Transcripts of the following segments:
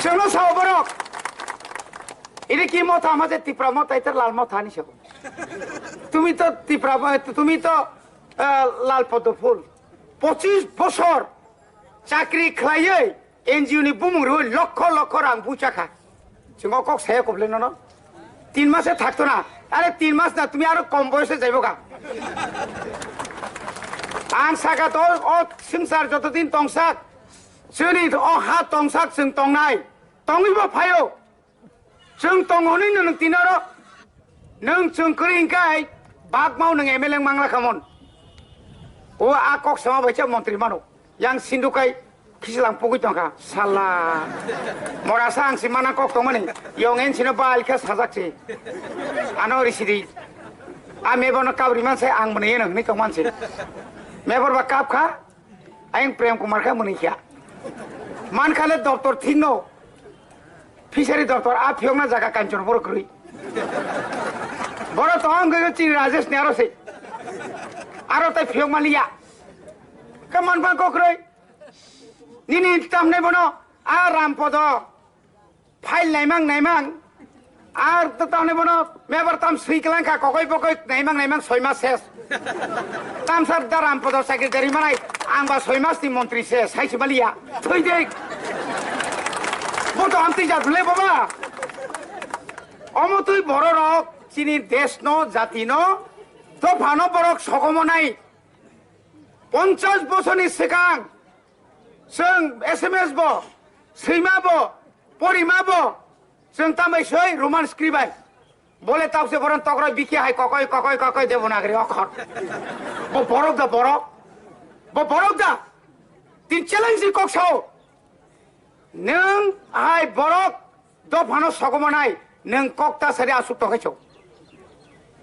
Seno sao borok. Ini কি মত আমাদের ত্রিপুরা মত এটা লাল মত আনি সব তুমি তো ত্রিপুরা তুমি তো লাল পদ্ম ফুল 25 বছর চাকরি খাইয়ে এনজিও নি বুমুর হই লক্ষ লক্ষ রাং বুচাখা जों কক সায়া কবলে ন 3 মাসে থাকতো না আরে 3 মাস না তুমি আরো কম বয়সে যাইবো গা আং সাকা তো ও সংসার যতদিন তংসাক जोंनि ও হা তংসাক जों তংনাই তংইবো ফায়ো जों तंग'नि नों तिनारो नों जों करिंकाय बाग माव नों एमएलए मांगला खामन ओ आ कक समा बायचा मन्त्रि मानो yang sindukai खिसलां पगै तंखा साला मरासा आं सिमाना कक तंमानि यंगेन सिनो बालखा साजाकसि आनो रिसिदि आ मेबनो काबरि मानसे आं मने नों नि तंग मानसे मेबरबा कापखा आं प्रेम कुमार खा मनिखा मानखाले दफ्तर थिनो फिसारी दफ्तर आ फियंना जागा कांचन बर करै बर तो आं गयो चिन राजेश ने आरोसे आरो ताइ फियं मालिया कमान बा ककरै निनि तामने बनो आ रामपद फाइल नाइमां आर तो तामने बनो मेबर ताम सैकलांखा ककय पकय नाइमां 6 मास शेष ताम सार दा रामपद सेक्रेटारि मानाय आंबा 6 मासनि मन्त्रि शेष साइसे मालिया थैदे বতো আমতি যাতলে বাবা অমতই বড় রক চিনি দেশ ন জাতি ন তো ভানো বরক সকম নাই 50 বছরনি সিগাং जों एसएमएस बो सैमा बो परिमा बो जों तामै सै रोमान स्क्रिबाय बोले तावसे बरन तग्रय बिखि हाय ककय देबनागरि अखर बो बरक दा तीन চ্যালেঞ্জ कक्साव नों आय बरक दफानो सगमनाय नों कक्ता सारि आसुक तकाइछौ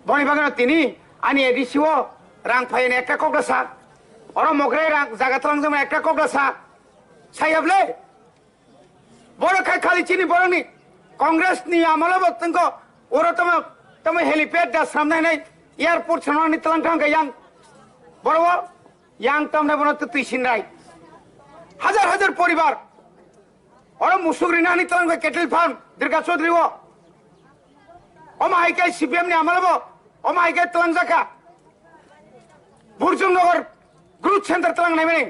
बनि बागान तिनि आनि एडिसिओ रां फायने एकटा कक्लासा अर मग्रे रां जागातलां जमा एकटा कक्लासा सायाबले बरखाय खालि चिनि बरनि कांग्रेस नि आमलाबो तंको ओरो तम हेलिपैड दा सामनाय एयारपोर्ट सनानि तलांथां गयां बरवा यां तमने बनो तुइसिनराय हजार परिवार और मुसुग्रिनानि तलांग केटल फार्म दुर्गा चौधरी वो अमाइके सीपीएम ने आमलाबो अमाइके तलांजाका बुरजुंगनगर ग्रुप सेंटर तलांग नायमाने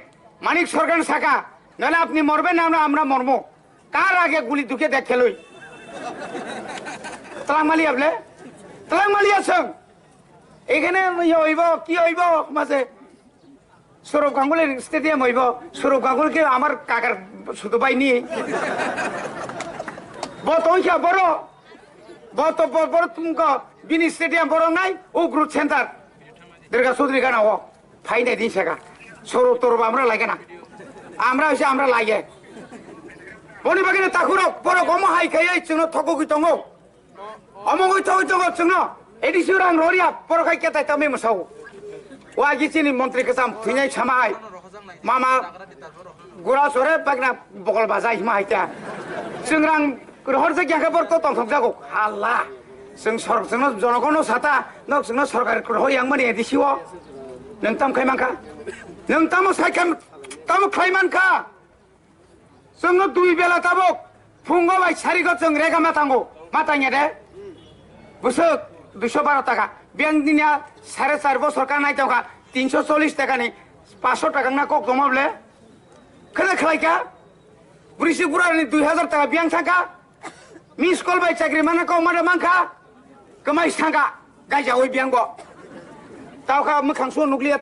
मानिक सरकार शाखा नाले अपनी मरबेन ना আমরা মরমু কার আগে গুলি দুকে দেখেলই তলাংমালি আপলে তলাংমালি আছেন এখানে হইব কি হইব মাঝে সৌরভ গাঙ্গুলির স্টেডিয়াম হইব সৌরভ গাঙ্গুলিকে আমার কাকার শুধু পাইনি বতইখা বড় তুমক বিনি স্টেডিয়াম বড় নাই ও গ্রুপ সেন্টার দুর্গা চৌধুরী গানা ও ফাইনাই দিন শেখা সৌরভ তোরব আমরা লাগে না আমরা হইছে আমরা লাগে বনি বাগিনে তাকুরক বড় গম হাই খাই जोंनो थगगै दङ अमगै थगै दङ जोंनो एडिसिओ रां ररिया बरखाय केताय तमे मसाव वागिचिनि मन्त्रि कसाम थैनाय सामाय मामा गुरा सरे बागना बगल बाजाय माहायता जों रां हरसे ग्याखा बरको तंथक जागौ हाल्ला जोंनो जनगण साता जोंनो सरकार होयां माने एडिसिओ नों ताम खायमांखा नों ताम सायखाम ताम खायमानखा जोंनो दुइ बेला ताबक फुङाव बाय सारिखौ जों रेगा माताङे दे बुसुक 212 টাকা बेंक दिनिया 4.5 বছর का नाय दंखा 340 টাকাनि 500 টাকা ना कक दमाबले खोना खलायका ब्रिसि गुरानि 2000 টাকা बेंक थांखा मिस कल बाय चाकरि माने को माने मांखा कमाय थांखा गायजा ओइ बेंक बो तावखा मोखां सु नुग्लिया